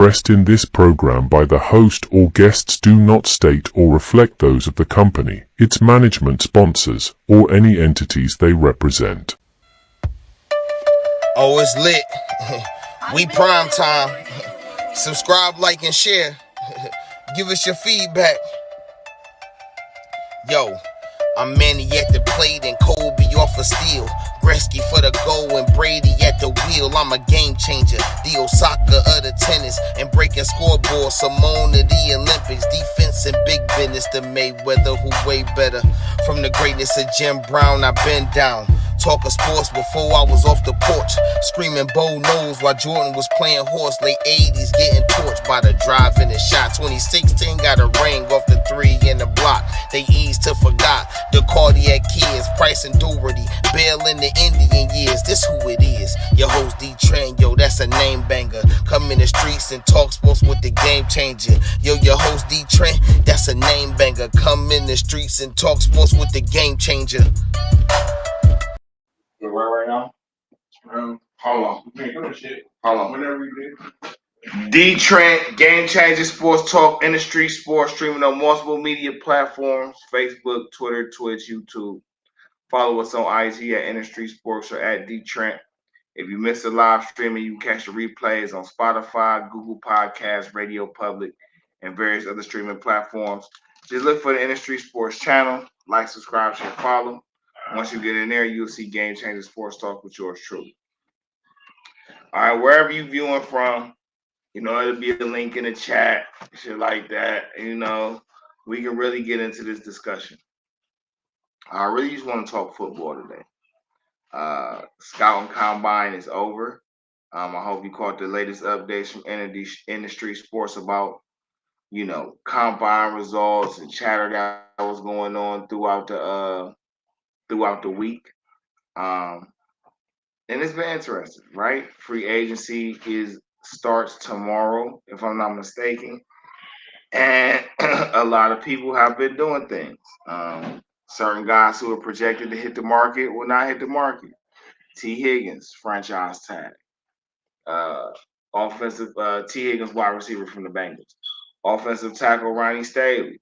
expressed in this program by the host or guests do not state or reflect those of the company, its management, sponsors, or any entities they represent. Oh, it's lit. We prime time. Subscribe, like, and share. Give us your feedback. Yo, I'm Manny at the plate and Kobe off a steal. Gretzky for the goal and Brady at the wheel. I'm a game changer, the Osaka of the tennis, and breaking scoreboards. Simone of the Olympics, defense and big business. The Mayweather who way better. From the greatness of Jim Brown, I've been down. Talking sports before I was off the porch. Screaming Bo knows while Jordan was playing horse. Late 80s getting torched by the drive and the shot. 2016 got a ring off the three in the block. They eased to forgot the cardiac kids. Price and Doherty, Bale in the Indian years. This who it is. Your host Dee Trynt, yo, that's a name banger. Come in the streets and talk sports with the game changer. Yo, your host Dee Trynt, that's a name banger. Come in the streets and talk sports with the game changer. We're right now. Hold on. Hold on. Whenever you did. Dee Trynt, Game Changer Sports Talk, Industry Sports, streaming on multiple media platforms: Facebook, Twitter, Twitch, YouTube. Follow us on IG at Industry Sports or at Dee Trynt. If you missed the live streaming, you can catch the replays on Spotify, Google Podcasts, Radio Public, and various other streaming platforms. Just look for the Industry Sports channel. Like, subscribe, share, follow. Once you get in there, you'll see Game Changer Sports Talk with yours truly. All right, wherever you viewing from, it'll be a link in the chat, shit like that. We can really get into this discussion. I really just want to talk football today. Scouting Combine is over. I hope you caught the latest updates from Industry Sports about, combine results and chatter that was going on throughout the week. And it's been interesting, right? Free agency starts tomorrow, if I'm not mistaken. And a lot of people have been doing things. Certain guys who are projected to hit the market will not hit the market. T. Higgins, franchise tag. T. Higgins, wide receiver from the Bengals. Offensive tackle Ronnie Staley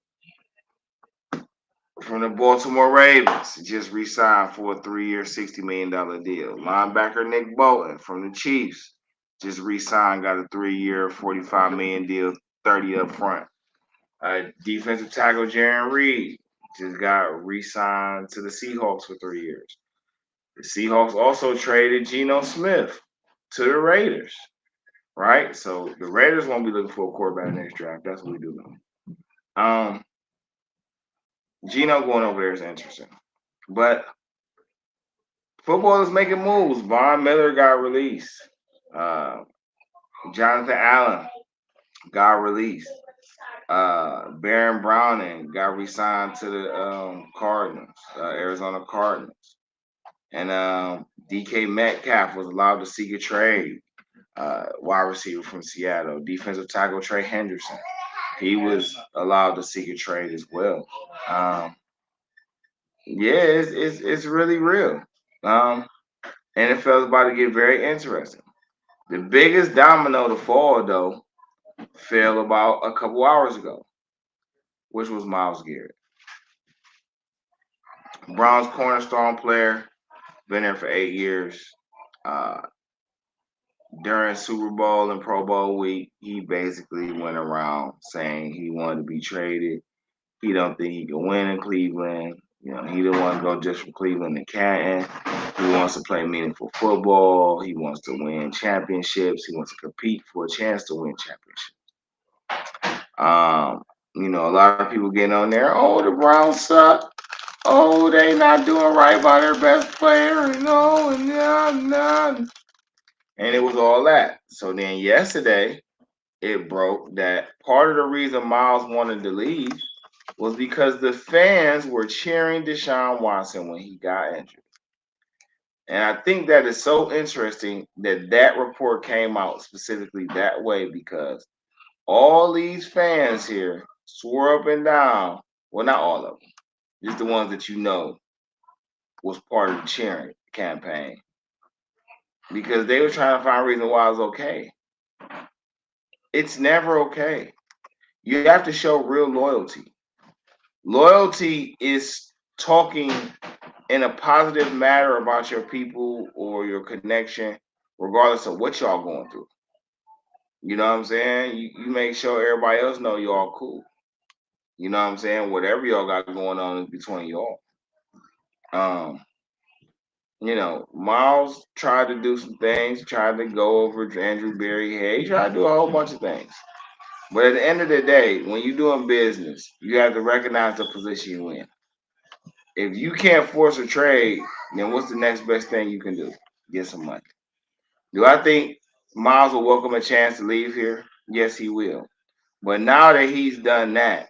from the Baltimore Ravens, just re-signed for a 3-year, $60 million deal. Linebacker Nick Bolton from the Chiefs just re-signed, got a 3-year, $45 million deal, 30 up front. Defensive tackle Jarran Reed just got re-signed to the Seahawks for 3 years. The Seahawks also traded Geno Smith to the Raiders, right? So the Raiders won't be looking for a quarterback next draft. That's what we do know. Geno going over there is interesting. But football is making moves. Von Miller got released. Jonathan Allen got released. Baron Browning got re-signed to the Cardinals, Arizona Cardinals. And DK Metcalf was allowed to seek a trade. Wide receiver from Seattle. Defensive tackle Trey Henderson. He was allowed to seek a trade as well. It's really real. NFL is about to get very interesting. The biggest domino to fall, though, fell about a couple hours ago, which was Myles Garrett. Browns cornerstone player, been there for 8 years. During Super Bowl and Pro Bowl week, he basically went around saying he wanted to be traded. He don't think he can win in Cleveland. He didn't want to go just from Cleveland to Canton. He wants to play meaningful football. He wants to win championships. He wants to compete for a chance to win championships. A lot of people getting on there. Oh, the Browns suck. Oh, they not doing right by their best player. And it was all that. So then yesterday, it broke that part of the reason Myles wanted to leave was because the fans were cheering Deshaun Watson when he got injured. And I think that is so interesting that report came out specifically that way, because all these fans here swore up and down, well, not all of them, just the ones that was part of the cheering campaign, because they were trying to find a reason why it was okay. It's never okay. You have to show real loyalty. Loyalty is talking in a positive manner about your people or your connection, regardless of what y'all going through. You know what I'm saying? You make sure everybody else know y'all cool. You know what I'm saying? Whatever y'all got going on is between y'all. Um, Myles tried to do some things, tried to go over Andrew Berry head. He tried to do a whole bunch of things. But at the end of the day, when you're doing business, you have to recognize the position you're in. If you can't force a trade, then what's the next best thing you can do? Get some money. Do I think Myles will welcome a chance to leave here? Yes, he will. But now that he's done that,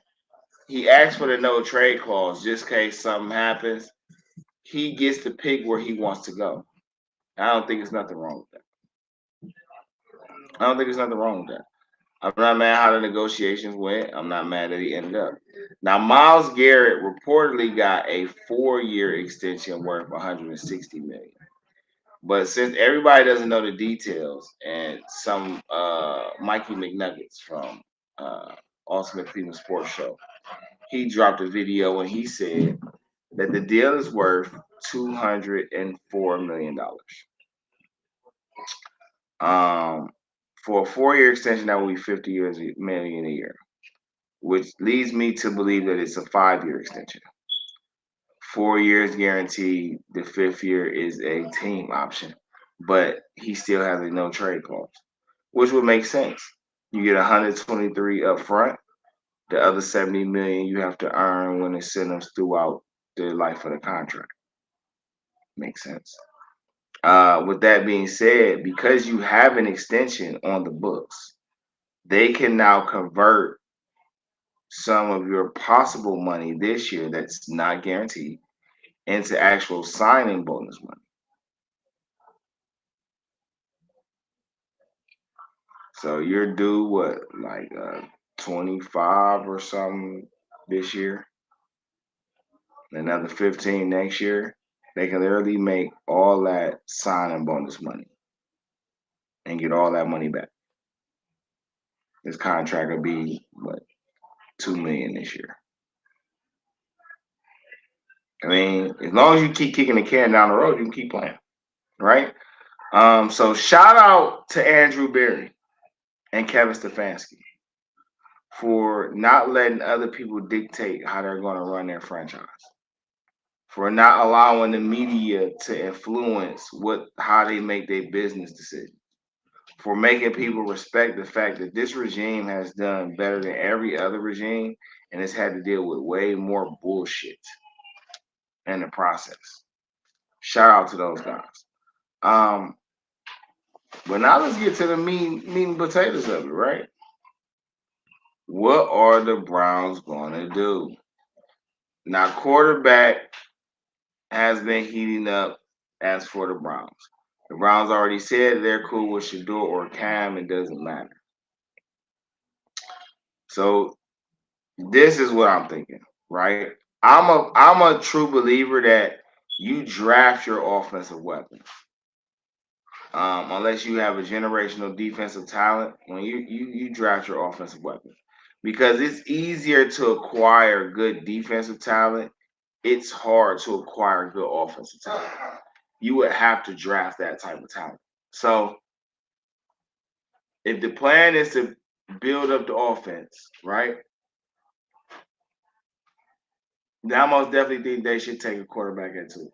he asked for the no trade clause just in case something happens. He gets to pick where he wants to go. I don't think there's nothing wrong with that. I don't think there's nothing wrong with that. I'm not mad how the negotiations went. I'm not mad that he ended up. Now, Myles Garrett reportedly got a 4-year extension worth $160 million. But since everybody doesn't know the details, and some Mikey McNuggets from Ultimate Cleveland Sports Show, he dropped a video and he said that the deal is worth $204 million. For a 4-year extension, that would be $50 million a year, which leads me to believe that it's a 5-year extension. 4 years guaranteed. The 5th year is a team option, but he still has a no trade clause, which would make sense. You get 123 up front. The other 70 million you have to earn when incentives throughout the life of the contract. Makes sense. With that being said, because you have an extension on the books, they can now convert some of your possible money this year that's not guaranteed into actual signing bonus money. So you're due what, like 25 or something this year, another 15 next year. They can literally make all that signing bonus money and get all that money back. This contract will be what, $2 million this year. I mean, as long as you keep kicking the can down the road, you can keep playing, right? So shout out to Andrew Berry and Kevin Stefanski for not letting other people dictate how they're going to run their franchise, for not allowing the media to influence how they make their business decisions, for making people respect the fact that this regime has done better than every other regime and has had to deal with way more bullshit in the process. Shout out to those guys. But now let's get to the meat and potatoes of it, right? What are the Browns going to do? Now, quarterback has been heating up as for the Browns. The Browns already said they're cool with Shador or Cam. It doesn't matter. So this is what I'm thinking, right? I'm a true believer that you draft your offensive weapons. Unless you have a generational defensive talent, when you draft your offensive weapons, because it's easier to acquire good defensive talent. It's hard to acquire good offensive talent. You would have to draft that type of talent. So if the plan is to build up the offense, right? Then I most definitely think they should take a quarterback at 2.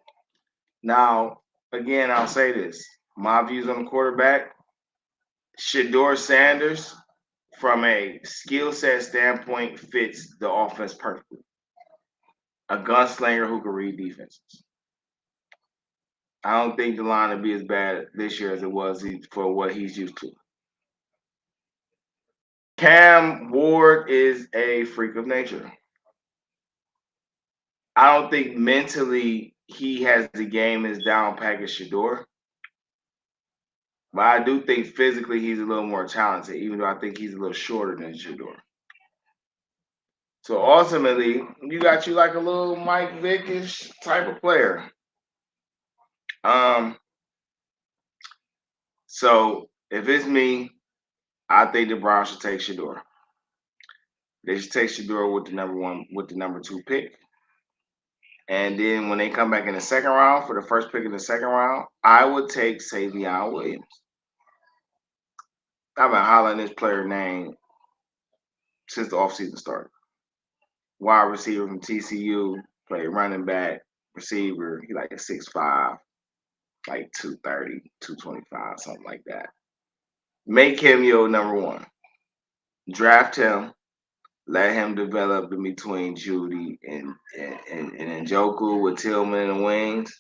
Now, again, I'll say this. My views on the quarterback, Shador Sanders, from a skill set standpoint, fits the offense perfectly. A gunslinger who can read defenses. I don't think the line will be as bad this year as it was for what he's used to. Cam Ward is a freak of nature. I don't think mentally he has the game as down pack as Shador. But I do think physically he's a little more talented, even though I think he's a little shorter than Shador. So ultimately, you got you like a little Mike Vick-ish type of player. So if it's me, I think the Browns should take Shedeur. They should take Shedeur with the number 2 pick. And then when they come back in the second round for the first pick in the second round, I would take Savion Williams. I've been hollering this player name since the offseason started. Wide receiver from TCU, played running back, receiver. He like 6'5", like 230, 225, something like that. Make him your number 1. Draft him. Let him develop in between Judy and Njoku with Tillman and the wings.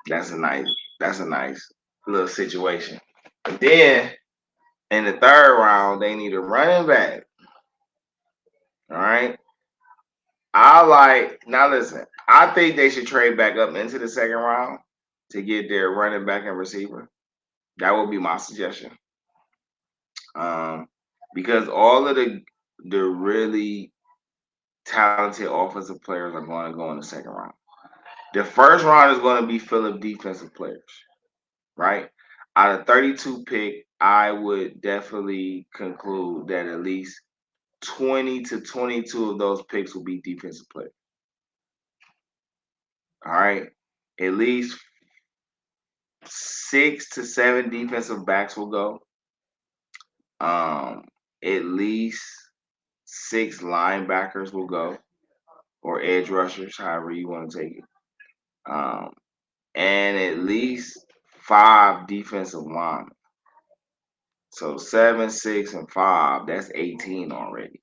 That's a nice little situation. But then in the third round, they need a running back. All right. Now listen, I think they should trade back up into the second round to get their running back and receiver. That would be my suggestion. Because all of the really talented offensive players are going to go in the second round. The first round is going to be full of defensive players, right? Out of 32 pick, I would definitely conclude that at least 20 to 22 of those picks will be defensive players. All right. At least 6 to 7 defensive backs will go. At least 6 linebackers will go, or edge rushers, however you want to take it. And at least 5 defensive linemen. So 7, 6, and 5, that's 18 already.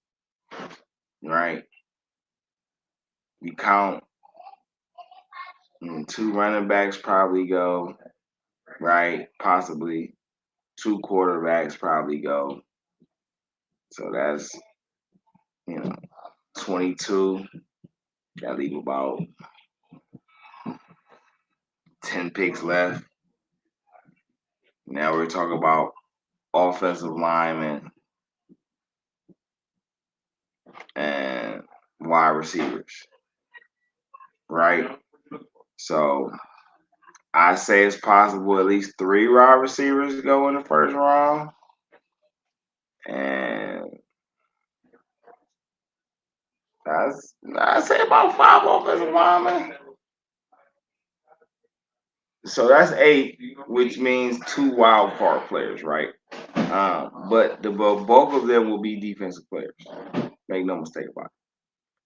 Right? You count 2 running backs probably go, right? Possibly 2 quarterbacks probably go. So that's 22. That leave about 10 picks left. Now we're talking about offensive linemen and wide receivers, right? So I say it's possible at least 3 wide receivers go in the first round, and I say about 5 offensive linemen. So that's 8, which means 2 wild card players, right? But the bulk of them will be defensive players. Make no mistake about it.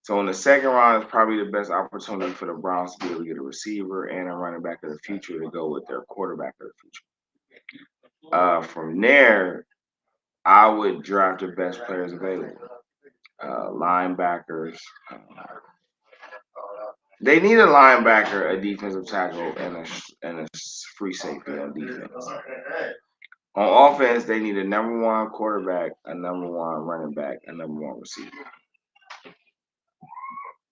So in the second round is probably the best opportunity for the Browns to be able to get a receiver and a running back of the future to go with their quarterback of the future. From there, I would draft the best players available. Linebackers. They need a linebacker, a defensive tackle, and a free safety on defense. On offense, they need a number 1 quarterback, a number 1 running back, a number 1 receiver.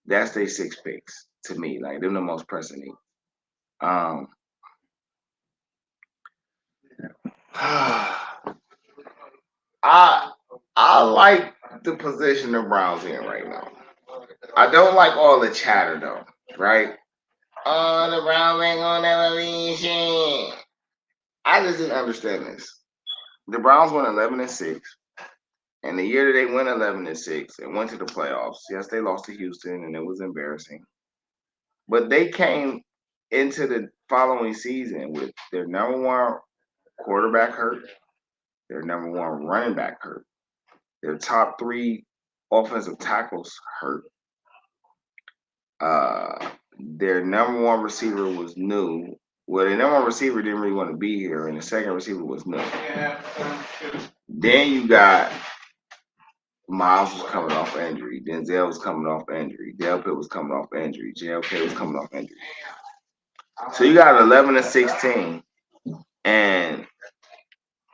That's their 6 picks to me. Like, they're the most pressing need. I like the position the Browns in right now. I don't like all the chatter though, right? Oh, the Browns ain't gonna never be shit. I just didn't understand this. The Browns went 11-6, and the year that they went 11-6 and went to the playoffs, yes, they lost to Houston, and it was embarrassing. But they came into the following season with their number 1 quarterback hurt, their number 1 running back hurt, their top 3 offensive tackles hurt. Their number 1 receiver was new. Well, their number 1 receiver didn't really want to be here, and the second receiver was new. Then you got Myles was coming off injury. Denzel was coming off injury. Delpit was coming off injury. JLK was coming off injury. So you got 11-16, and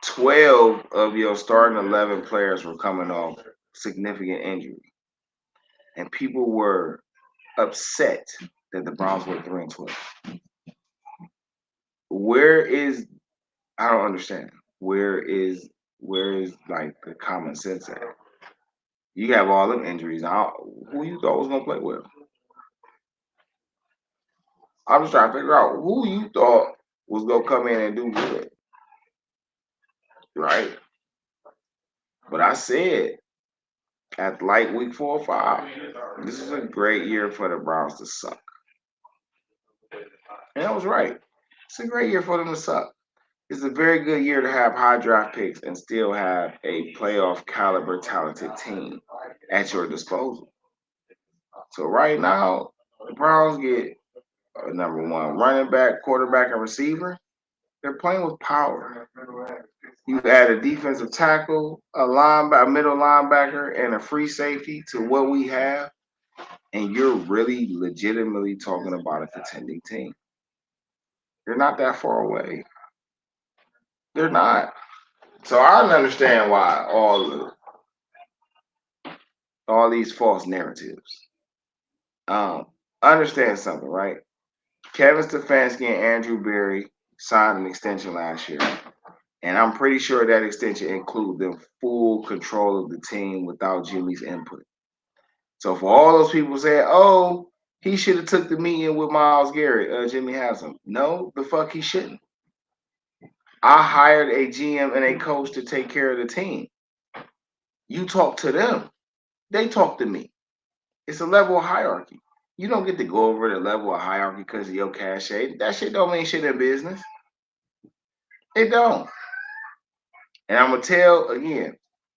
12 of your starting 11 players were coming off significant injury, and people were upset that the Browns were 3-12. I don't understand. Where is like the common sense at? You have all them injuries. Who you thought was gonna play well? I was trying to figure out who you thought was gonna come in and do good, right? But I said at like week 4 or 5, this is a great year for the Browns to suck. And I was right. It's a great year for them to suck. It's a very good year to have high draft picks and still have a playoff caliber talented team at your disposal. So right now, the Browns get number one running back, quarterback, and receiver. They're playing with power. You add a defensive tackle, a middle linebacker, and a free safety to what we have, and you're really legitimately talking about a contending team. They're not that far away. They're not. So I don't understand why all these false narratives. Understand something, right? Kevin Stefanski and Andrew Berry signed an extension last year. And I'm pretty sure that extension included them full control of the team without Jimmy's input. So for all those people saying, oh, he should have took the meeting with Myles Garrett, Jimmy Haslam. No, the fuck he shouldn't. I hired a GM and a coach to take care of the team. You talk to them. They talk to me. It's a level of hierarchy. You don't get to go over the level of hierarchy because of your cachet. That shit don't mean shit in business. It don't. And I'm going to tell again,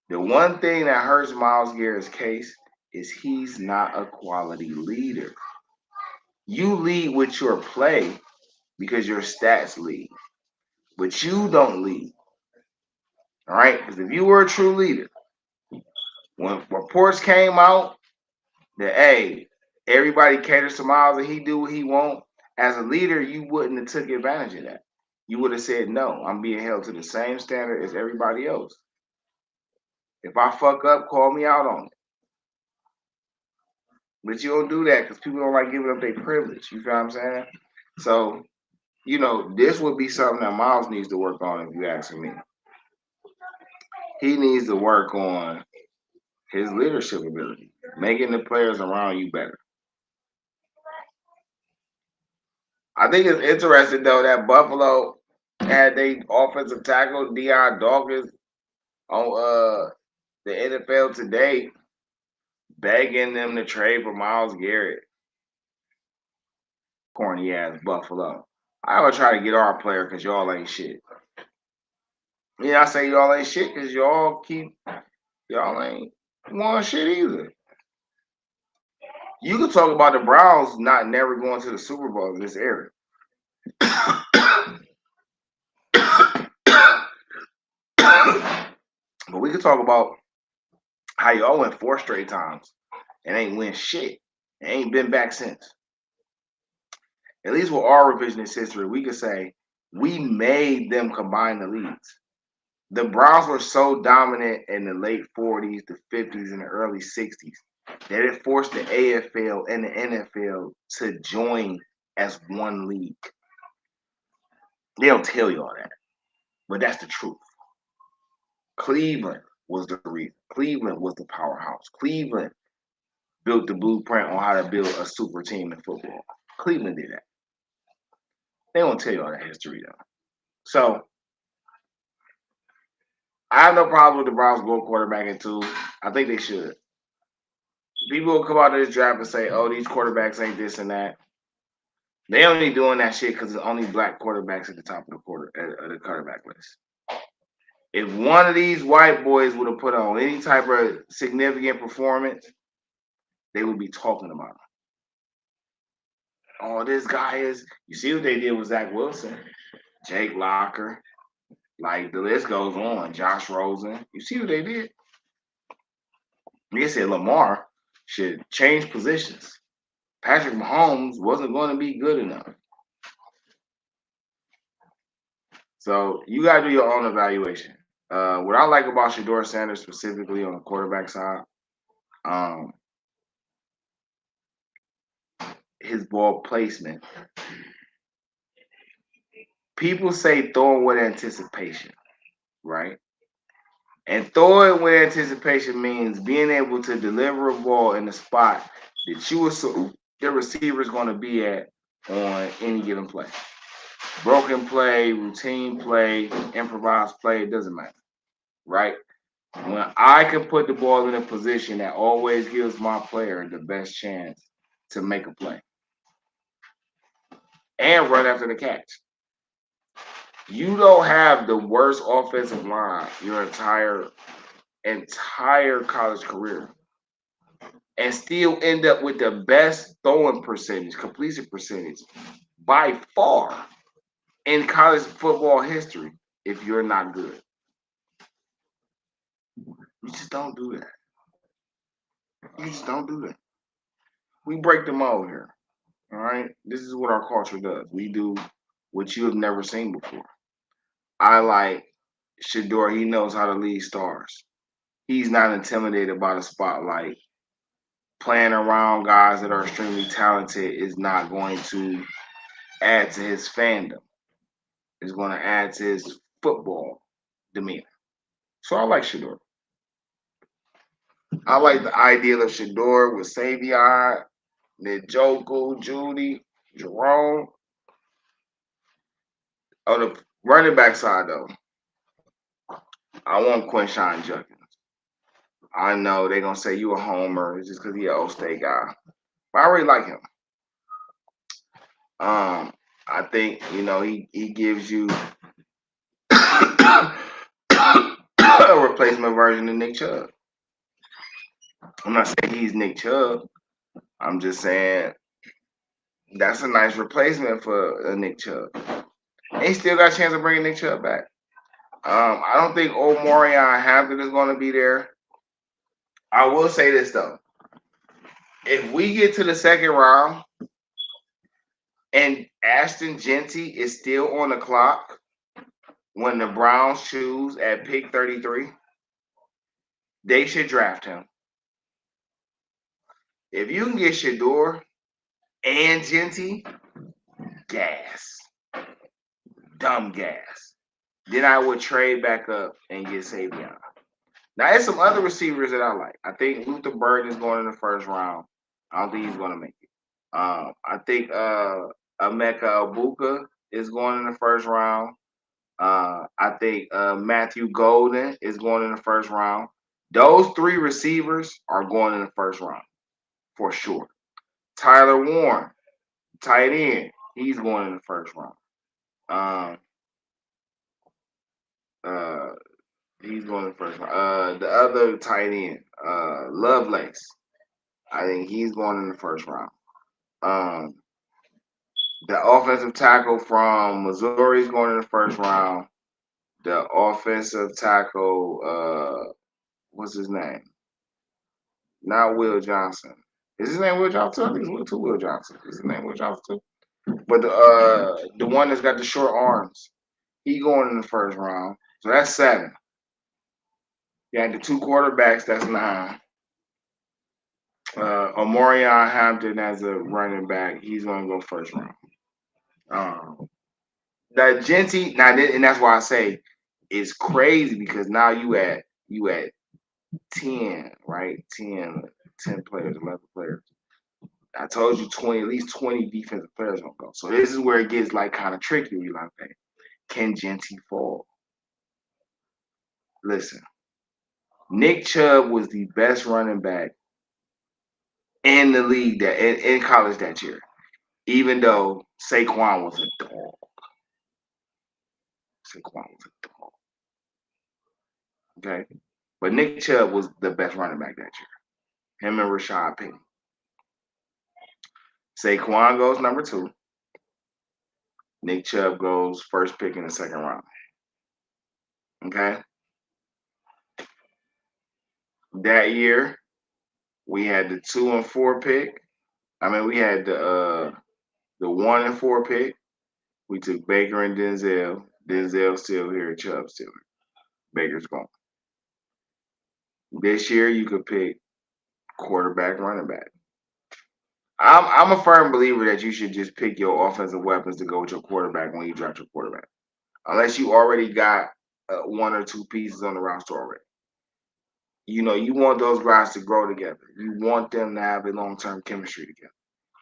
the one thing that hurts Myles Garrett's case is he's not a quality leader. You lead with your play because your stats lead, but you don't lead. All right? Because if you were a true leader, when reports came out that, hey, everybody caters to Myles and he do what he want, as a leader, you wouldn't have took advantage of that. You would have said, no, I'm being held to the same standard as everybody else. If I fuck up, call me out on it. But you don't do that because people don't like giving up their privilege. You feel what I'm saying? So, this would be something that Myles needs to work on, if you ask me. He needs to work on his leadership ability, making the players around you better. I think it's interesting, though, that Buffalo had their offensive tackle, Deion Dawkins, on the NFL Today, begging them to trade for Myles Garrett. Corny ass Buffalo. I would try to get our player because y'all ain't shit. Yeah, I say y'all ain't shit because y'all ain't won shit either. You can talk about the Browns never going to the Super Bowl in this era. But we can talk about how y'all went 4 straight times and ain't win shit. And ain't been back since. At least with our revisionist history, we could say we made them combine the leads. The Browns were so dominant in the late 40s, the 50s, and the early 60s that it forced the AFL and the NFL to join as one league. They don't tell you all that, but that's the truth. Cleveland was the reason. Cleveland was the powerhouse. Cleveland built the blueprint on how to build a super team in football. Cleveland did that. They won't tell you all that history, though. So, I have no problem with the Browns going quarterback in 2. I think they should. People will come out of this draft and say, oh, these quarterbacks ain't this and that. They only doing that shit because there's only black quarterbacks at the top of the quarterback list. If one of these white boys would have put on any type of significant performance, they would be talking about him. Oh, this guy is. You see what they did with Zach Wilson, Jake Locker, like the list goes on. Josh Rosen. You see what they did? They said Lamar should change positions. Patrick Mahomes wasn't going to be good enough. So you got to do your own evaluation. What I like about Shedeur Sanders specifically on the quarterback side, his ball placement. People say throwing with anticipation, right? And throwing with anticipation means being able to deliver a ball in the spot that you assume the receiver is going to be at on any given play. Broken play, routine play, improvised play, it doesn't matter, right? When I can put the ball in a position that always gives my player the best chance to make a play and run after the catch. You don't have the worst offensive line your entire college career and still end up with the best throwing percentage, completion percentage by far in college football history if you're not good. You just don't do that. You just don't do that. We break them all here. All right. This is what our culture does. We do what you have never seen before. I like Shador. He knows how to lead stars. He's not intimidated by the spotlight. Playing around guys that are extremely talented is not going to add to his fandom. It's going to add to his football demeanor. So I like Shador. I like the ideal of Shador with Savion, Njoku, Judy, Jerome. On the running back side, though, I want Quinshawn Judkins. I know they're going to say you a homer just because he's an old state guy. But I really like him. I think, he gives you a replacement version of Nick Chubb. I'm not saying he's Nick Chubb. I'm just saying that's a nice replacement for Nick Chubb. And he still got a chance of bringing Nick Chubb back. I don't think Omarion Hampton is going to be there. I will say this, though. If we get to the second round and Ashton Genty is still on the clock when the Browns choose at pick 33, they should draft him. If you can get Shador and Genty, gas. Dumb gas. Then I would trade back up and get Savion. Now, there's some other receivers that I like. I think Luther Burden is going in the first round. I don't think he's going to make it. I think Emeka Egbuka is going in the first round. I think Matthew Golden is going in the first round. Those three receivers are going in the first round for sure. Tyler Warren, tight end, he's going in the first round. He's going in the first round. The other tight end, Lovelace, I think he's going in the first round. The offensive tackle from Missouri is going in the first round. The offensive tackle, what's his name? Not Will Johnson. Is his name Will Johnson? I think it's Will Johnson. Is his name Will Johnson too? But the one that's got the short arms, he going in the first round. So that's 7. You had the 2 quarterbacks, that's 9. Omarion Hampton as a running back, he's going to go first round. The Genty, and that's why I say it's crazy because now you at 10, right? 10 players, 11 players. I told you at least 20 defensive players gonna go. So this is where it gets like kind of tricky. You like, hey, can Genty fall? Listen, Nick Chubb was the best running back in the league in college that year, even though Saquon was a dog. Okay, but Nick Chubb was the best running back that year. Him and Rashad Penny. Saquon goes number 2. Nick Chubb goes first pick in the second round. Okay. That year, we had the 2 and 4 pick. We had the 1 and 4 pick. We took Baker and Denzel. Denzel's still here. Chubb's still here. Baker's gone. This year, you could pick quarterback, running back. I'm a firm believer that you should just pick your offensive weapons to go with your quarterback when you draft your quarterback, unless you already got 1 or 2 pieces on the roster already. You want those guys to grow together. You want them to have a long-term chemistry together.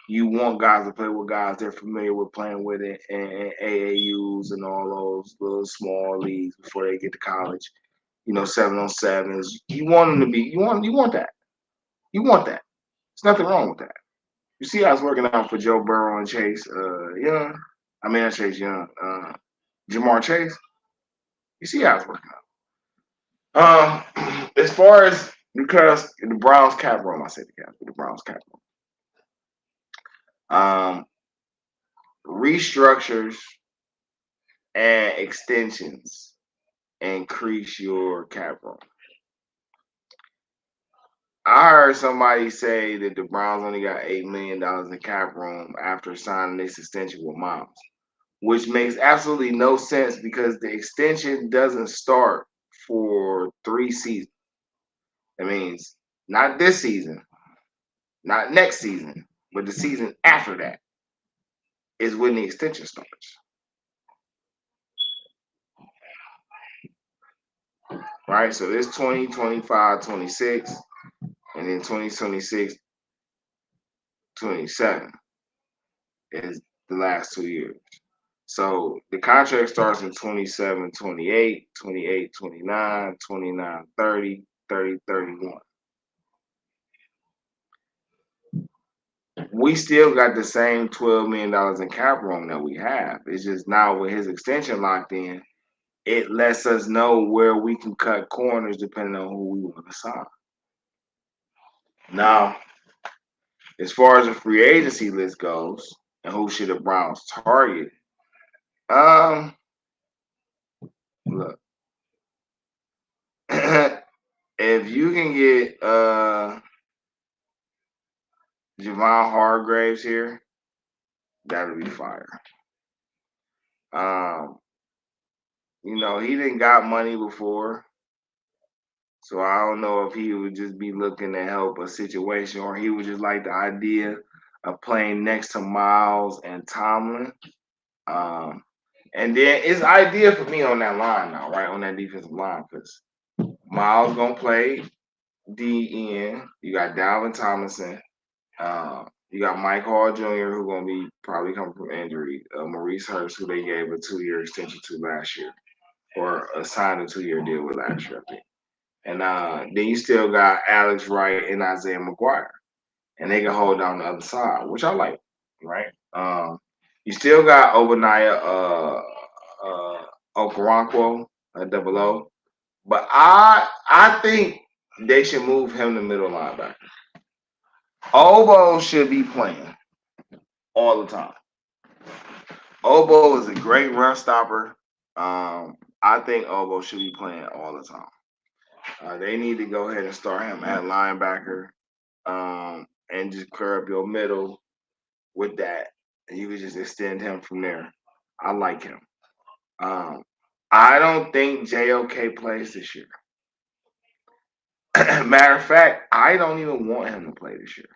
You want guys to play with guys they're familiar with playing with it and AAUs and all those little small leagues before they get to college. 7-on-7s. You want them to be. You want that. You want that. There's nothing wrong with that. You see how it's working out for Joe Burrow and Chase Young. I mean, not Chase Young. Jamar Chase. You see how it's working out. As far as because the Browns cap room, I said the Browns cap room. Restructures and extensions increase your cap room. I heard somebody say that the Browns only got $8 million in cap room after signing this extension with Myles, which makes absolutely no sense because the extension doesn't start for 3 seasons. That means not this season, not next season, but the season after that is when the extension starts. Right? So this 2025, 26, and then 2026, 27 is the last 2 years. So the contract starts in 27, 28, 28, 29, 29, 30, 30, 31. We still got the same $12 million in cap room that we have. It's just now with his extension locked in, it lets us know where we can cut corners depending on who we want to sign. Now, as far as the free agency list goes, and who should the Browns target? Look, if you can get Javon Hargraves here, that'll be fire. He didn't got money before, so I don't know if he would just be looking to help a situation, or he would just like the idea of playing next to Myles and Tomlin. And then it's ideal for me on that line now, right, on that defensive line, because Myles gonna play DN. You got Dalvin Tomlinson. You got Mike Hall Jr., who gonna be probably coming from injury. Maurice Hurst, who they gave a 2-year extension to last year, or signed a 2-year deal with last year, I think. And then you still got Alex Wright and Isaiah McGuire, and they can hold down the other side, which I like, right? You still got Obadiah Okoronkwo, double O, but I think they should move him to middle linebacker. Obo should be playing all the time. Obo is a great run stopper. I think Obo should be playing all the time. They need to go ahead and start him at linebacker, and just clear up your middle with that, and you can just extend him from there. I like him. I don't think JOK plays this year. Matter of fact, I don't even want him to play this year.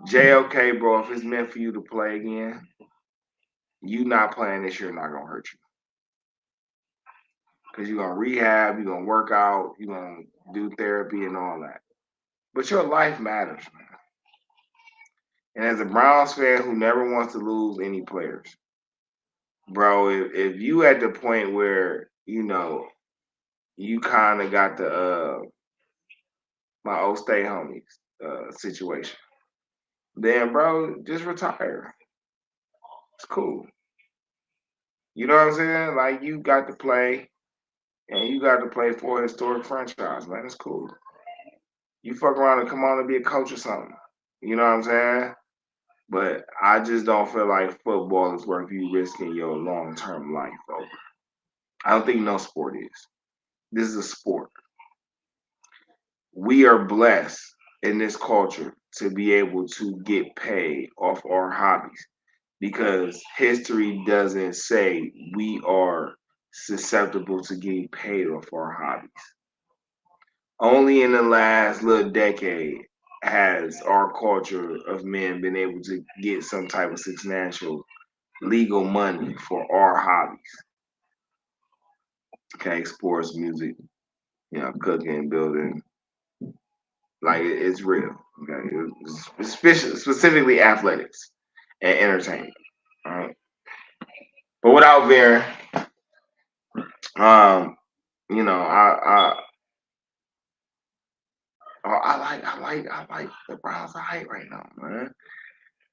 JOK, bro, if it's meant for you to play again, you not playing this year not gonna hurt you. Because you're gonna rehab, you're gonna work out, you're gonna do therapy and all that. But your life matters, man. And as a Browns fan who never wants to lose any players, bro, if you at the point where, you kind of got the my old stay homies situation, then, bro, just retire. It's cool. You know what I'm saying? Like, you got to play, and you got to play for a historic franchise, man. It's cool. You fuck around and come on and be a coach or something. You know what I'm saying? But I just don't feel like football is worth you risking your long-term life over. I don't think no sport is. This is a sport. We are blessed in this culture to be able to get paid off our hobbies, because history doesn't say we are susceptible to getting paid off our hobbies. Only in the last little decade has our culture of men been able to get some type of substantial legal money for our hobbies. Okay, sports, music, cooking, building. Like, it's real. Okay, specifically athletics and entertainment. All right, but without veering, You know, I like the Browns' height right now, man.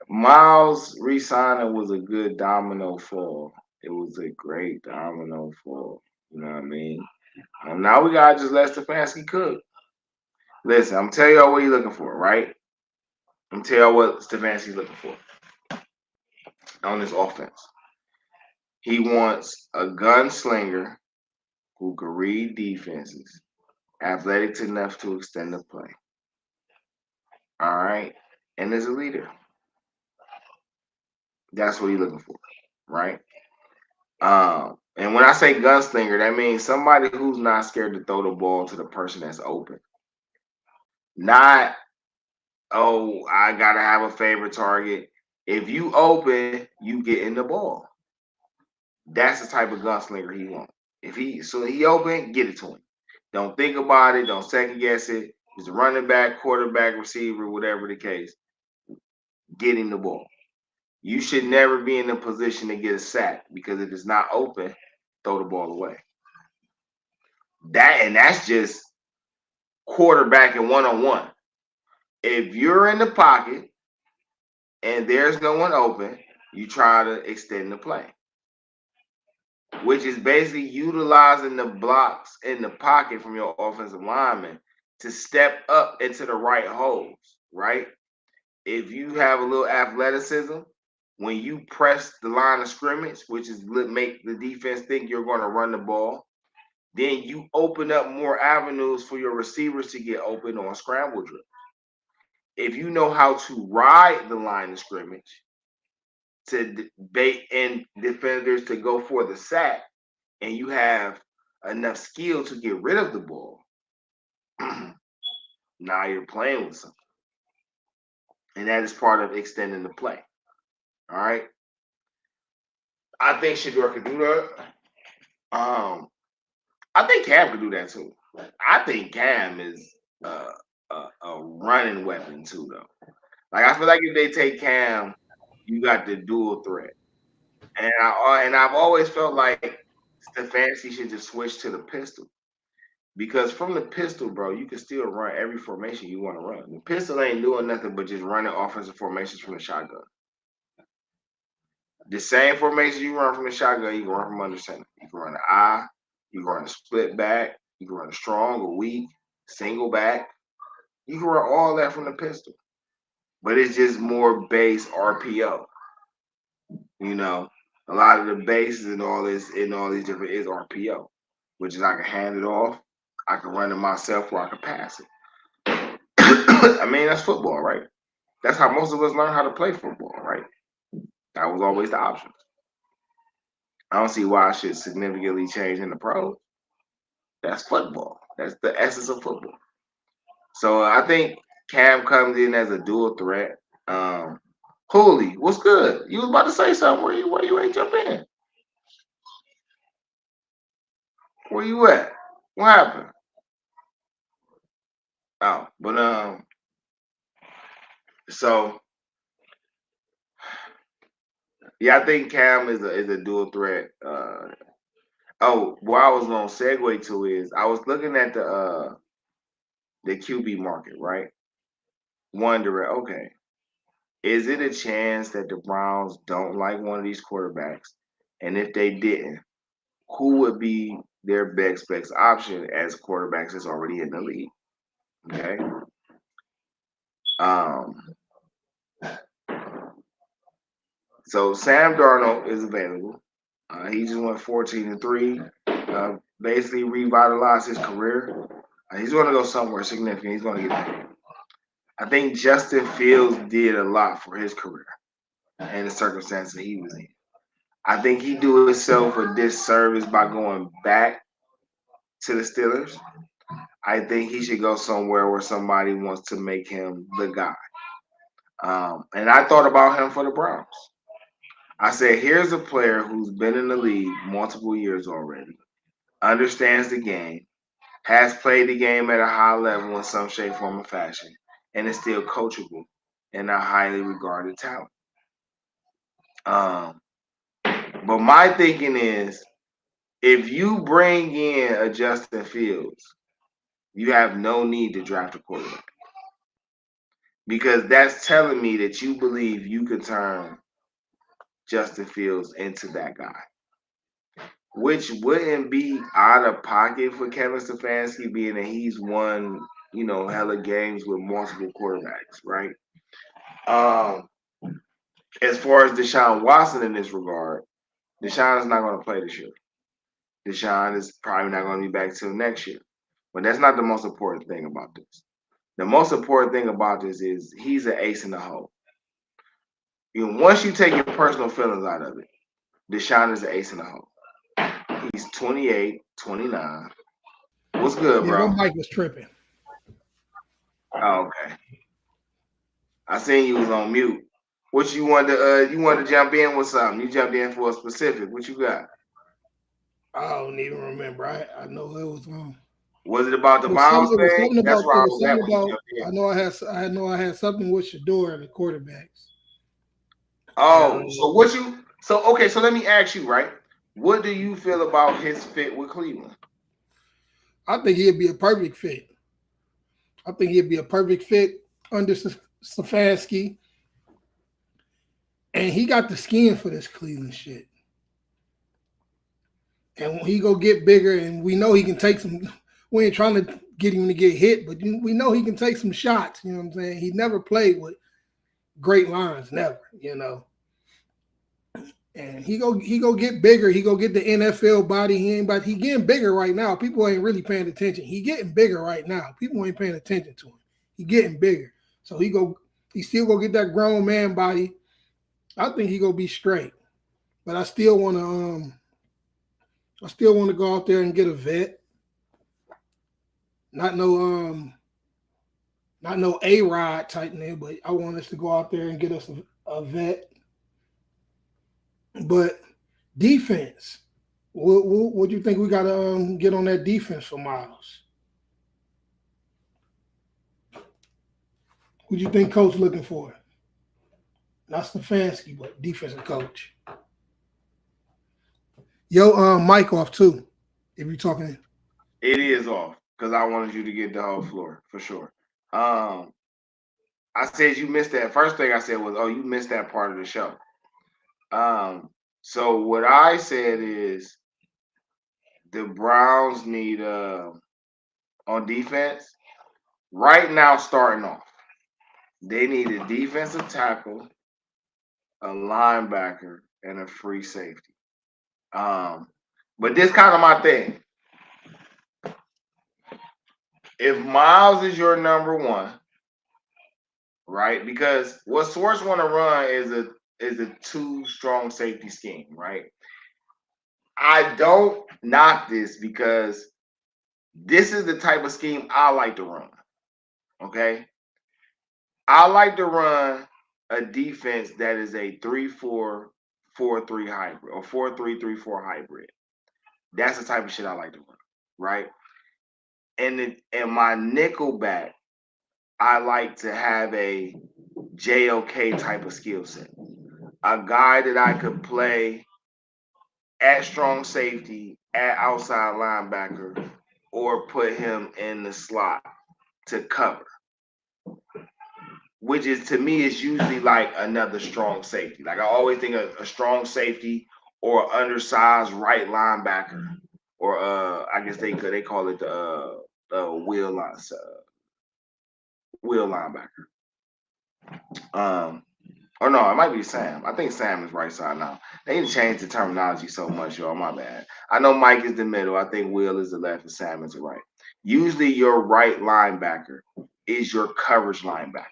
Myles re-signing was a good domino fall. It was a great domino fall. You know what I mean? Now we gotta just let Stefanski cook. Listen, I'm telling y'all what he's looking for, right? I'm telling y'all what Stefanski's looking for on this offense. He wants a gunslinger who can read defenses, athletic enough to extend the play. All right, and is a leader. That's what he's looking for, right? And when I say gunslinger, that means somebody who's not scared to throw the ball to the person that's open. Not, oh, I gotta have a favorite target. If you open, you get in the ball. That's the type of gunslinger he wants. If he open, get it to him. Don't think about it. Don't second guess it. He's a running back, quarterback, receiver, whatever the case. Get him the ball. You should never be in a position to get a sack because if it's not open, throw the ball away. That's just quarterback and one-on-one. If you're in the pocket and there's no one open, you try to extend the play, which is basically utilizing the blocks in the pocket from your offensive lineman to step up into the right holes, right? If you have a little athleticism, when you press the line of scrimmage, which is make the defense think you're going to run the ball, then you open up more avenues for your receivers to get open on scramble drills. If you know how to ride the line of scrimmage to bait in defenders to go for the sack, and you have enough skill to get rid of the ball, now you're playing with something. And that is part of extending the play. All right. I think Shador could do that. I think Cam could do that too. I think Cam is a running weapon too, though. Like I feel like if they take Cam, you got the dual threat. And I've always felt like Stefanski should just switch to the pistol. Because from the pistol, bro, you can still run every formation you want to run. The pistol ain't doing nothing but just running offensive formations from the shotgun. The same formation you run from the shotgun, you can run from under center. You can run an I, you can run a split back, you can run a strong or weak, single back. You can run all that from the pistol. But it's just more base RPO. You know, a lot of the bases and all these different is RPO, which is I can hand it off, I can run it myself, or I can pass it. I mean, that's football, right? That's how most of us learn how to play football, right? That was always the option. I don't see why I should significantly change in the pros. That's football. That's the essence of football. So I think Cam comes in as a dual threat. Holy, what's good? You was about to say something. Where you ain't jump in? Where you at? What happened? Oh, but so yeah, I think Cam is a dual threat. What I was gonna segue to is I was looking at the QB market, right? Wondering, okay, is it a chance that the Browns don't like one of these quarterbacks? And if they didn't, who would be their best option as quarterbacks that's already in the league? Okay. So Sam Darnold is available. He just went 14-3. Basically revitalized his career. He's going to go somewhere significant. He's going to get paid. I think Justin Fields did a lot for his career and the circumstances he was in. I think he do himself a disservice by going back to the Steelers. I think he should go somewhere where somebody wants to make him the guy. And I thought about him for the Browns. I said, here's a player who's been in the league multiple years already, understands the game, has played the game at a high level in some shape, form, or fashion, and is still coachable and a highly regarded talent. But my thinking is If you bring in a Justin Fields, you have no need to draft a quarterback. Because that's telling me that you believe you could turn Justin Fields into that guy. Which wouldn't be out of pocket for Kevin Stefanski, being that he's won, hella games with multiple quarterbacks, right? As far as Deshaun Watson in this regard, Deshaun is not going to play this year. Deshaun is probably not going to be back till next year. But that's not the most important thing about this. The most important thing about this is he's an ace in the hole. Once you take your personal feelings out of it, Deshaun is an ace in the hole. He's 28, 29. What's good, Yeah, bro? that mic was tripping. Oh, okay. I seen you was on mute. What you wanted to jump in with something? You jumped in for a specific. What you got? I don't even remember. I know it was Was it about the It was something. Miles It was thing? something That's about. where It I was was at something when you about. jumped in. I had something with Shador and the quarterbacks. Oh, so let me ask you, right? What do you feel about his fit with Cleveland? I think he'd be a perfect fit. I think he'd be a perfect fit under Stefanski, and he got the skin for this Cleveland shit. And when he go get bigger, and we know he can take some. We ain't trying to get him to get hit, but we know he can take some shots. You know what I'm saying? He never played with great lines, never. And he go get bigger. He go get the NFL body. He getting bigger right now. People ain't really paying attention. He getting bigger right now. People ain't paying attention to him. He getting bigger. So he still go get that grown man body. I think he gonna be straight. But I still wanna go out there and get a vet. Not no A-Rod type name, but I want us to go out there and get us a vet. But defense, what do you think we got to get on that defense for Myles? Who do you think coach looking for? Not Stefanski, but defensive coach. Yo, mic off too, if you're talking. It is off because I wanted you to get the whole floor for sure. I said you missed that. First thing I said was, oh, you missed that part of the show. So what I said is the Browns need on defense right now. Starting off, they need a defensive tackle, a linebacker, and a free safety. But this kind of my thing. If Myles is your number one, right? Because what Swartz want to run is a two strong safety scheme, right? I don't knock this because this is the type of scheme I like to run. Okay, I like to run a defense that is a 3-4-4-3 hybrid or 4-3-3-4 hybrid. That's the type of shit I like to run, right? And my nickel back, I like to have a JOK type of skill set. A guy that I could play at strong safety, at outside linebacker, or put him in the slot to cover. Which is, to me, is usually like another strong safety. Like I always think a strong safety or undersized right linebacker, or I guess they call it the wheel linebacker. Or no, it might be Sam. I think Sam is right side now. They can change the terminology so much, y'all. My bad. I know Mike is the middle. I think Will is the left and Sam is the right. Usually your right linebacker is your coverage linebacker.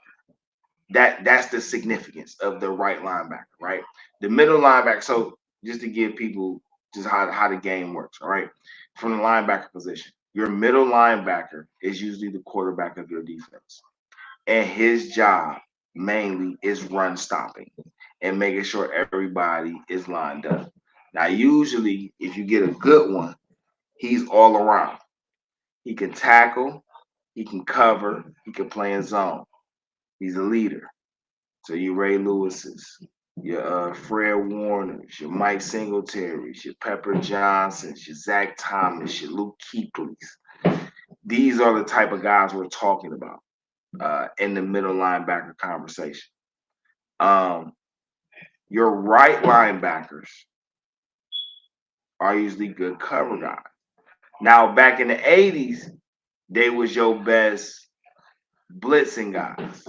That's the significance of the right linebacker, right? The middle linebacker. So just to give people just how the game works, all right? From the linebacker position, your middle linebacker is usually the quarterback of your defense. And his job mainly is run stopping and making sure everybody is lined up. Now, usually, if you get a good one, he's all around. He can tackle, he can cover, he can play in zone. He's a leader. So you Ray Lewis's, your Fred Warners, your Mike Singletaries, your Pepper Johnsons, your Zach Thomas, your Luke Kuechly's. These are the type of guys we're talking about in the middle linebacker conversation. Your right linebackers are usually good cover guys. Now, back in the 80s, they was your best blitzing guys,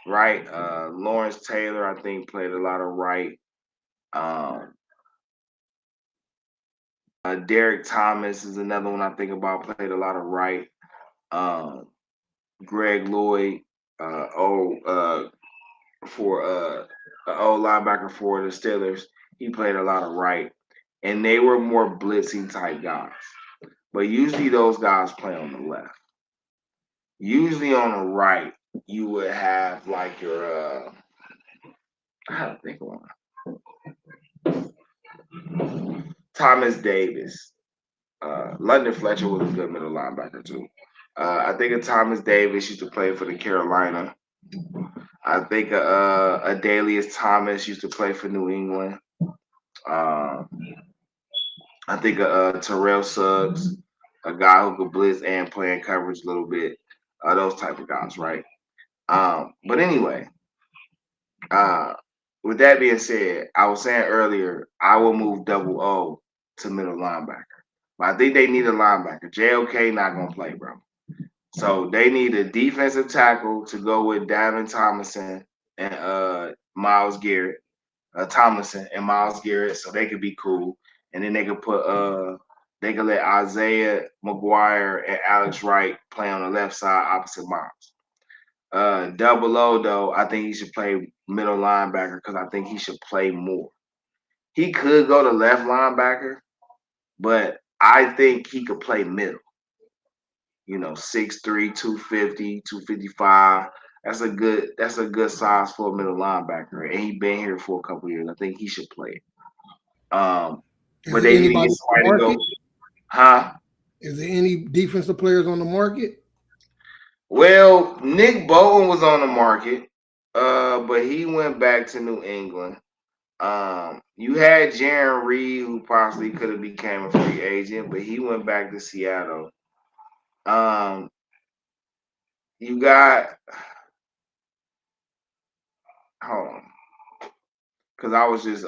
right? Lawrence Taylor, I think, played a lot of right. Derek Thomas is another one I think about, played a lot of right. Greg Lloyd, for an old linebacker for the Steelers, he played a lot of right. And they were more blitzing type guys. But usually those guys play on the left. Usually on the right, you would have like your I have to think of one. Thomas Davis. London Fletcher was a good middle linebacker too. I think of Thomas Davis used to play for the Carolina. I think Adalius Thomas used to play for New England. I think Terrell Suggs, a guy who could blitz and play in coverage a little bit. Those type of guys, right? But anyway, with that being said, I was saying earlier, I will move double O to middle linebacker. But I think they need a linebacker. JOK not going to play, bro. So they need a defensive tackle to go with Davin Tomlinson and Myles Garrett. Tomlinson and Myles Garrett, so they could be cool. And then they could they could let Isaiah McGuire and Alex Wright play on the left side opposite Myles. Double O though, I think he should play middle linebacker because I think he should play more. He could go to left linebacker, but I think he could play middle. 6'3", 250, 255. That's a good size for a middle linebacker. And he been here for a couple years. I think he should play it. But they need to get somebody to go. Huh? Is there any defensive players on the market? Well, Nick Bolton was on the market, but he went back to New England. You had Jaron Reed, who possibly could have became a free agent, but he went back to Seattle. You got hold on, because I was just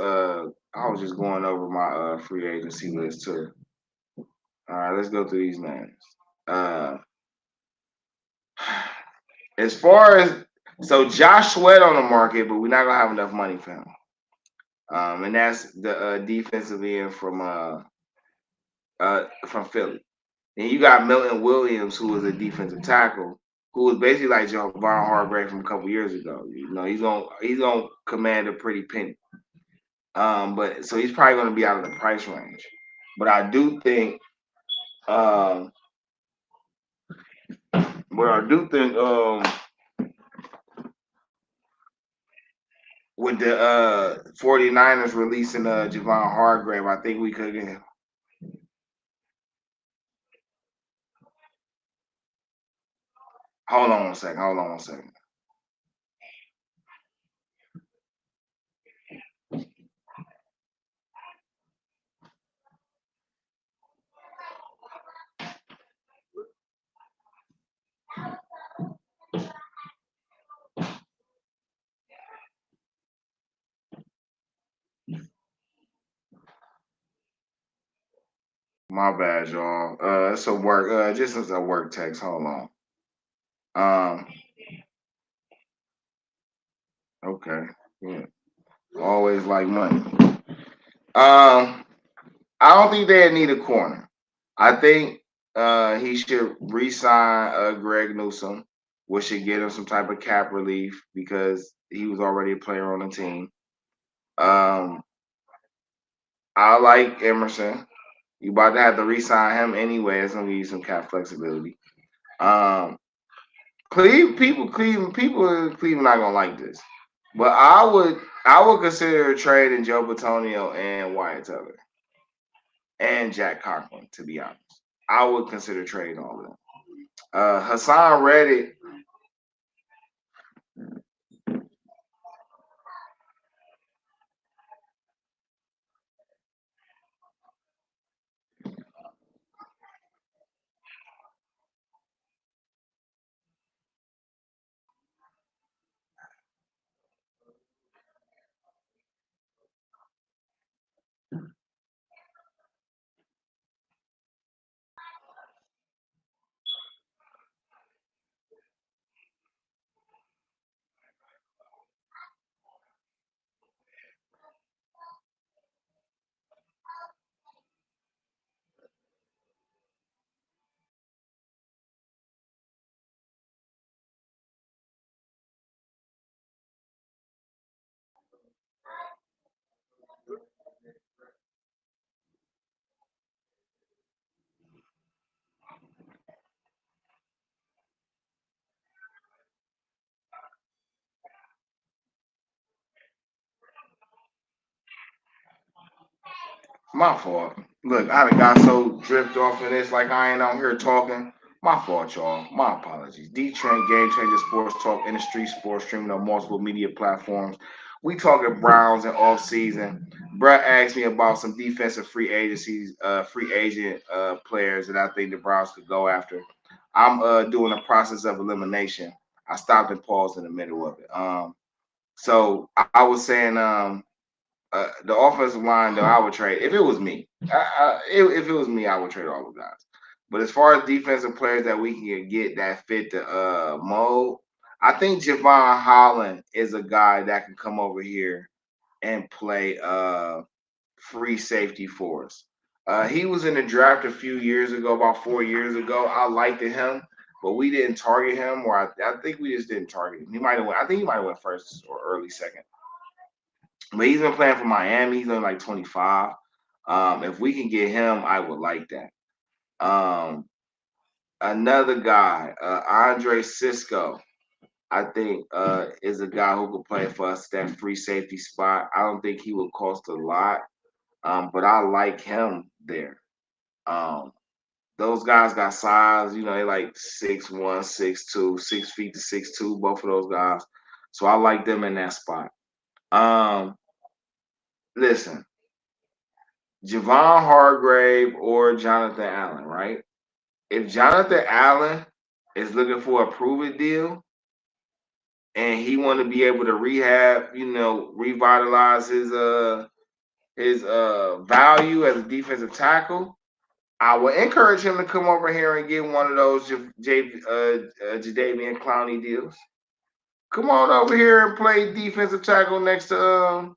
going over my free agency list too. All right, let's go through these names. As far as Josh Sweat on the market, but we're not gonna have enough money for him. And that's the defensive end from Philly. Then you got Milton Williams, who was a defensive tackle, who was basically like Javon Hargrave from a couple years ago. He's gonna command a pretty penny. But so he's probably gonna be out of the price range. But I do think with the 49ers releasing Javon Hargrave, I think we could get him. Hold on one second. My bad, y'all. It's a work. Just as a work text. Hold on. Okay. Yeah. Always like money. I don't think they need a corner. I think he should re-sign Greg Newsome, which should get him some type of cap relief because he was already a player on the team. I like Emerson. You about to have to re-sign him anyway. It's gonna give you some cap flexibility. Cleveland not gonna like this, but I would consider a trade in Joe Bitonio and Wyatt Teller and Jack Conklin. To be honest, I would consider trading all of them. Hassan Reddick. My fault. Look, I done got so drift off of this like I ain't out here talking. My fault, y'all. My apologies. Dee Trynt, Game Changer Sports Talk, Industry Sports, streaming on multiple media platforms. We talking Browns and off season. Bruh asked me about some defensive free agent players that I think the Browns could go after. I'm doing a process of elimination. I stopped and paused in the middle of it. So I was saying, the offensive line, though, I would trade if it was me. If it was me, I would trade all the guys. But as far as defensive players that we can get that fit the mold, I think Javon Holland is a guy that can come over here and play free safety for us. He was in the draft a few years ago, about 4 years ago. I liked him, but we didn't target him, or I think we just didn't target him. He might have went. I think he might have went first or early second. But he's been playing for Miami. He's only like 25. If we can get him, I would like that. Another guy, Andre Cisco, I think is a guy who could play for us that free safety spot. I don't think he would cost a lot, but I like him there. Um, those guys got size, they like 6'1", 6'2", 6 feet to 6'2", both of those guys. So I like them in that spot. Listen, Javon Hargrave or Jonathan Allen, right? If Jonathan Allen is looking for a prove-it deal and he want to be able to revitalize his value as a defensive tackle, I would encourage him to come over here and get one of those Jadeveon Clowney deals. Come on over here and play defensive tackle next to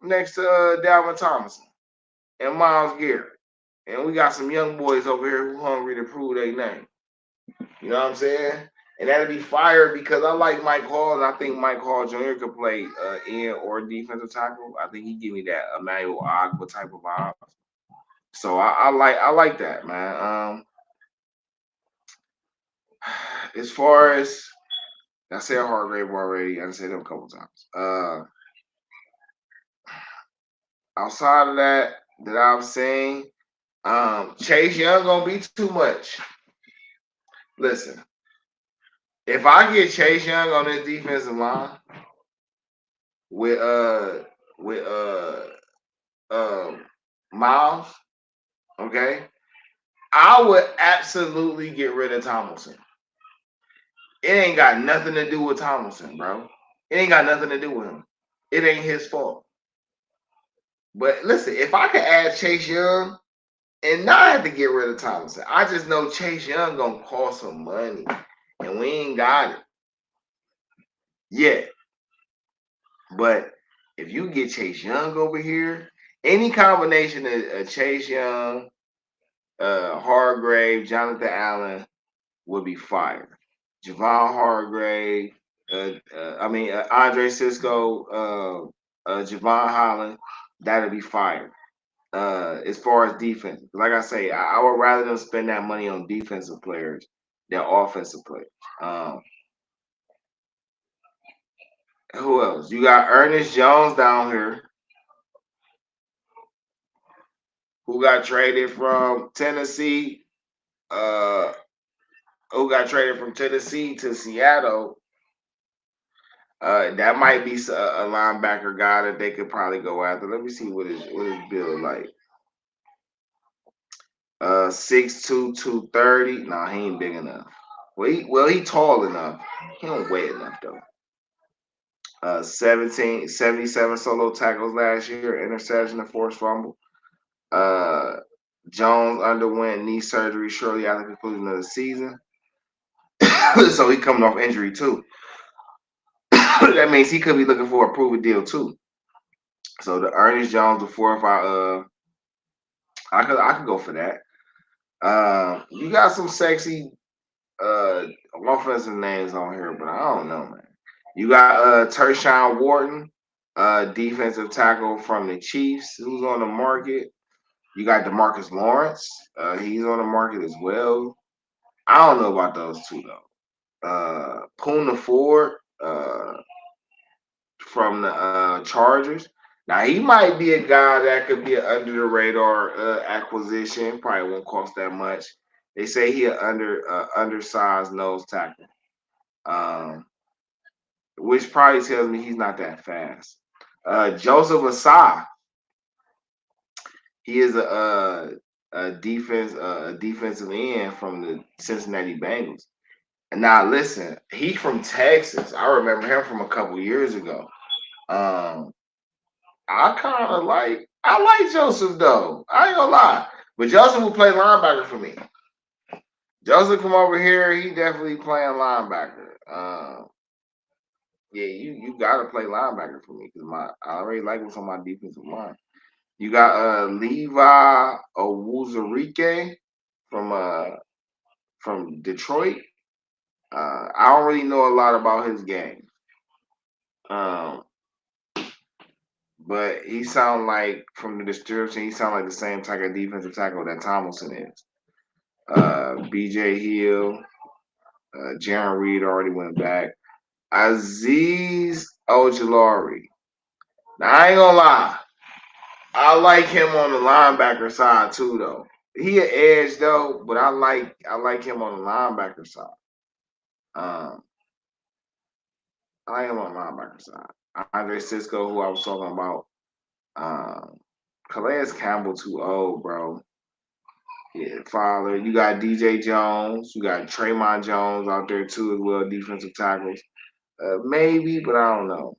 Dalvin Thompson and Myles Garrett. And we got some young boys over here who hungry to prove their name. You know what I'm saying? And that'll be fire because I like Mike Hall, and I think Mike Hall Jr. could play in or defensive tackle. I think he give me that Emmanuel Ogba type of vibe. So I like that, man. As far as I said Hargrave already, I said him a couple times. Outside of that I'm saying, Chase Young gonna be too much. Listen, if I get Chase Young on this defensive line with Myles, okay, I would absolutely get rid of Tomlinson. It ain't got nothing to do with Tomlinson, bro. It ain't got nothing to do with him. It ain't his fault. But listen, if I could add Chase Young and not have to get rid of Tomlinson, I just know Chase Young gonna cost some money, and we ain't got it yet. But if you get Chase Young over here, any combination of Chase Young, Hargrave, Jonathan Allen would be fire. Javon Hargrave, Andre Cisco, Javon Holland, that'd be fire. As far as defense, like I say, I would rather them spend that money on defensive players than offensive players. Who else? You got Ernest Jones down here, who got traded from Tennessee. Who got traded from Tennessee to Seattle. That might be a linebacker guy that they could probably go after. Let me see what his build like. 6'2", 230. Nah, he ain't big enough. He tall enough. He don't weigh enough though. 77 solo tackles last year, interception and forced fumble. Jones underwent knee surgery shortly after the conclusion of the season. So he coming off injury too. That means he could be looking for a prove-it deal too. So the Ernest Jones before, if I could go for that. You got some sexy offensive names on here, but I don't know, man. You got Tershawn Wharton, defensive tackle from the Chiefs, who's on the market. You got DeMarcus Lawrence, he's on the market as well. I don't know about those two though. Poona Ford from the Chargers. Now he might be a guy that could be an under the radar acquisition. Probably won't cost that much. They say he an undersized nose tackle, which probably tells me he's not that fast. Joseph Asai, he is a defensive end from the Cincinnati Bengals. Now listen, he's from Texas. I remember him from a couple years ago. I like Joseph though. I ain't gonna lie. But Joseph will play linebacker for me. Joseph come over here, he definitely playing linebacker. Yeah, you gotta play linebacker for me because I already like what's on my defensive line. You got Levi Owuzurike from Detroit. I don't really know a lot about his game. But he sound like from the description, he sound like the same type of defensive tackle that Tomlinson is. BJ Hill, Jaron Reed already went back. Aziz Ojulari. Now I ain't gonna lie, I like him on the linebacker side too, though. He an edge though, but I like him on the linebacker side. I like him on the linebacker side. Andre Cisco, who I was talking about. Calais Campbell too old, bro. Yeah, father. You got DJ Jones. You got Traymon Jones out there too as well, defensive tackles. Maybe, but I don't know.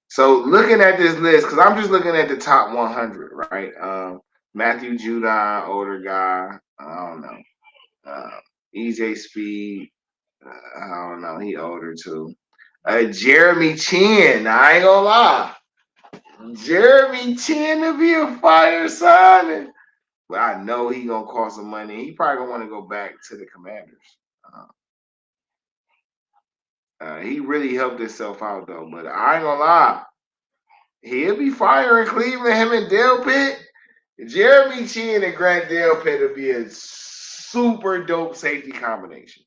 So looking at this list, because I'm just looking at the top 100, right? Matthew Judon, older guy. I don't know. EJ Speed. I don't know. He older too. Jeremy Chin. I ain't gonna lie. Jeremy Chin to be a fire signing. But I know he gonna cost some money. He probably gonna want to go back to the Commanders. He really helped himself out though. But I ain't gonna lie, he'll be firing Cleveland. Him and Dale Pitt, Jeremy Chin and Grant Dale Pitt will be a super dope safety combination.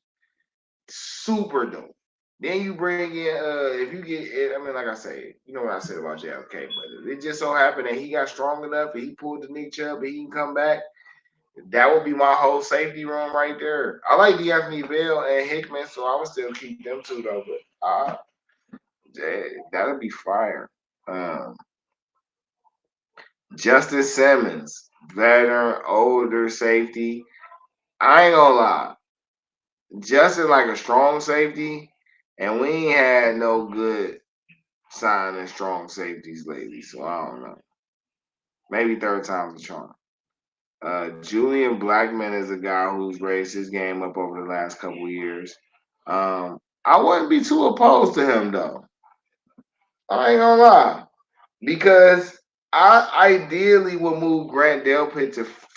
Super dope. Then you bring in if you get, I mean, like I say, you know what I said about JFK, but it just so happened that he got strong enough and he pulled the Nick Chubb and he can come back. That would be my whole safety room right there. I like D'Anthony Bell and Hickman, so I would still keep them two though. But that'll be fire. Justin Simmons, veteran, older safety. I ain't gonna lie, Justin like a strong safety, and we ain't had no good signing strong safeties lately. So I don't know. Maybe third time's a charm. Julian Blackman is a guy who's raised his game up over the last couple of years. I wouldn't be too opposed to him though. I ain't gonna lie, because I ideally would move Grant Delpit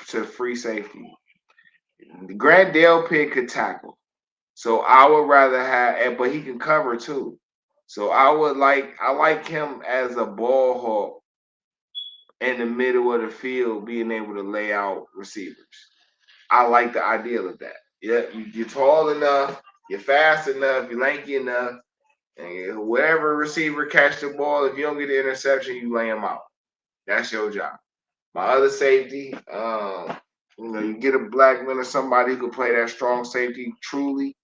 to free safety. Grant Delpit could tackle, so I would rather have, but he can cover too. So I like him as a ball hawk in the middle of the field, being able to lay out receivers. I like the ideal of that. Yeah, you're tall enough, you're fast enough, you're lanky enough, and whatever receiver catch the ball, if you don't get the interception, you lay him out. That's your job. My other safety, you get a Blackman or somebody who can play that strong safety truly,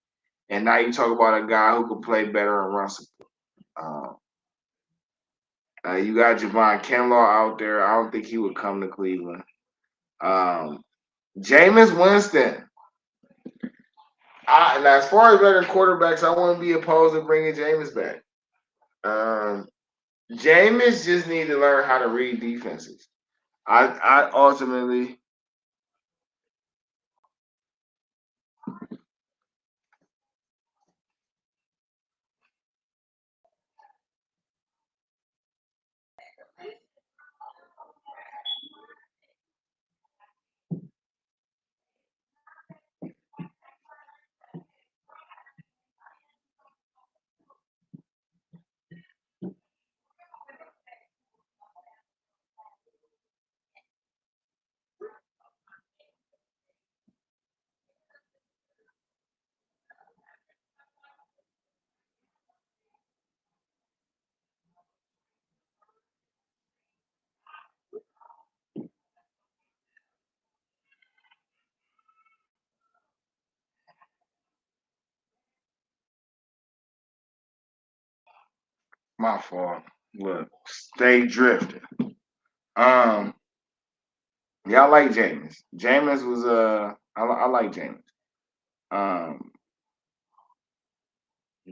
and now you talk about a guy who can play better and run support. You got Javon Kinlaw out there. I don't think he would come to Cleveland. Jameis Winston. Now, as far as better quarterbacks, I wouldn't be opposed to bringing Jameis back. Jameis just need to learn how to read defenses. I ultimately. My fault. Look, stay drifting. Yeah, I like Jameis. Jameis was I like Jameis. Um,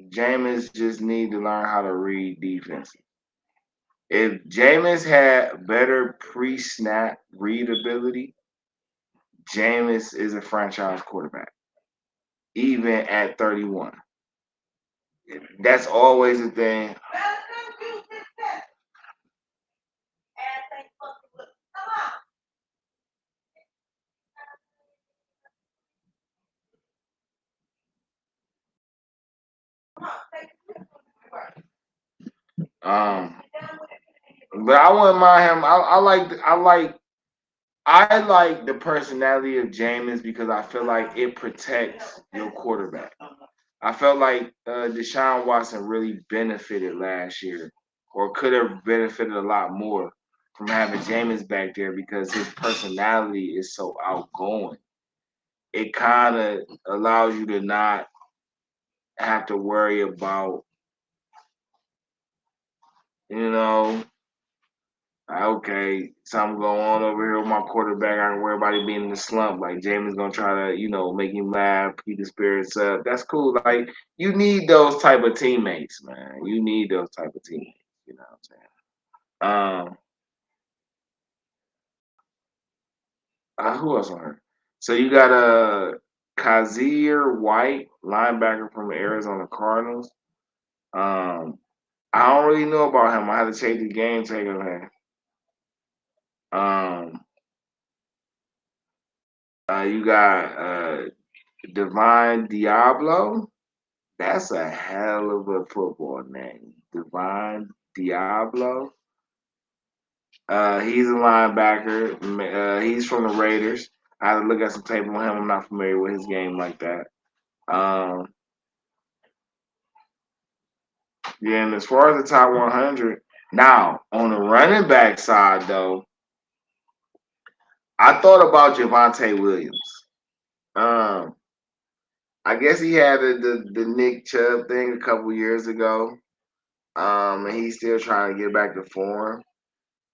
Jameis just need to learn how to read defenses. If Jameis had better pre-snap readability, Jameis is a franchise quarterback, even at 31. That's always a thing. Um, but I wouldn't mind him. I like the personality of Jameis because I feel like it protects your quarterback. I felt like Deshaun Watson really benefited last year, or could have benefited a lot more from having Jameis back there because his personality is so outgoing. It kind of allows you to not have to worry about, you know, okay, something going on over here with my quarterback. I can worry about it being in the slump. Like Jameis gonna try to, make him laugh, keep the spirits up. That's cool. Like you need those type of teammates, man. You need those type of teammates. You know what I'm saying? Who else on her? So you got Kazir White, linebacker from the Arizona Cardinals. I don't really know about him. I had to take the game tape of him. You got Divine Diablo. That's a hell of a football name. Divine Diablo. He's a linebacker. He's from the Raiders. I had to look at some tape on him. I'm not familiar with his game like that. Yeah, and as far as the top 100, now on the running back side, though, I thought about Javonte Williams. I guess he had the Nick Chubb thing a couple years ago, and he's still trying to get back to form.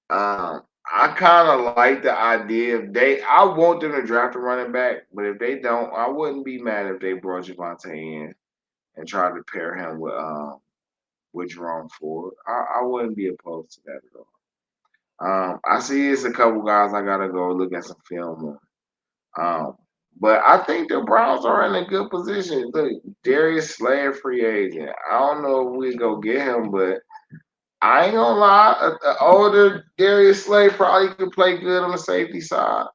I kind of like the idea if I want them to draft a running back, but if they don't, I wouldn't be mad if they brought Javonte in and tried to pair him with Jerome Ford. I wouldn't be opposed to that at all. I see it's a couple guys I gotta go look at some film on. But I think the Browns are in a good position. Look, Darius Slay, free agent. I don't know if we go get him, but I ain't gonna lie. The older Darius Slay probably could play good on the safety side.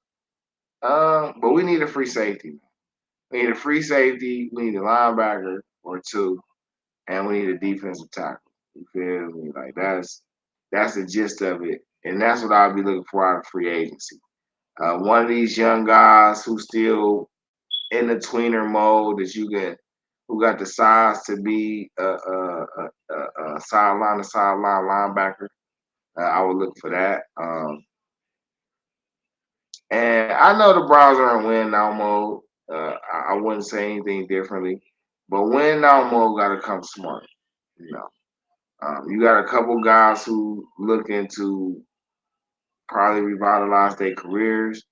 But we need a free safety. We need a free safety. We need a linebacker or two, and we need a defensive tackle. You feel me? Like that's the gist of it, and that's what I'll be looking for out of free agency. One of these young guys who's still in the tweener mode who got the size to be a sideline to sideline linebacker. I would look for that. And I know the Browns are in win now mode. I wouldn't say anything differently, but win now mode got to come smart. You know, you got a couple guys who looking to probably revitalize their careers.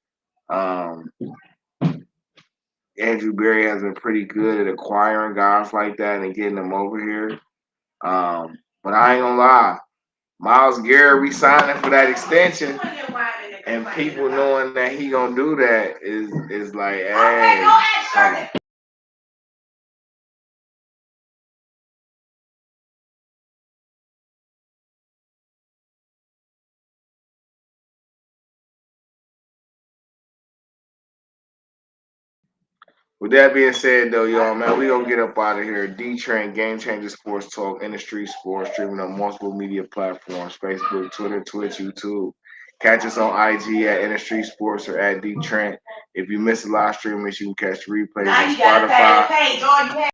Andrew Berry has been pretty good at acquiring guys like that and getting them over here. But I ain't gonna lie, Myles Garrett re-signing for that extension, and people knowing that he gonna do that is like, hey, hold on. With that being said, though, y'all, man, we gonna get up out of here. Dee Trynt, Game Changer Sports Talk, Industry Sports, streaming on multiple media platforms: Facebook, Twitter, Twitch, YouTube. Catch us on IG at Industry Sports or at Dee Trynt. If you miss the live stream, you can catch the replays on Spotify.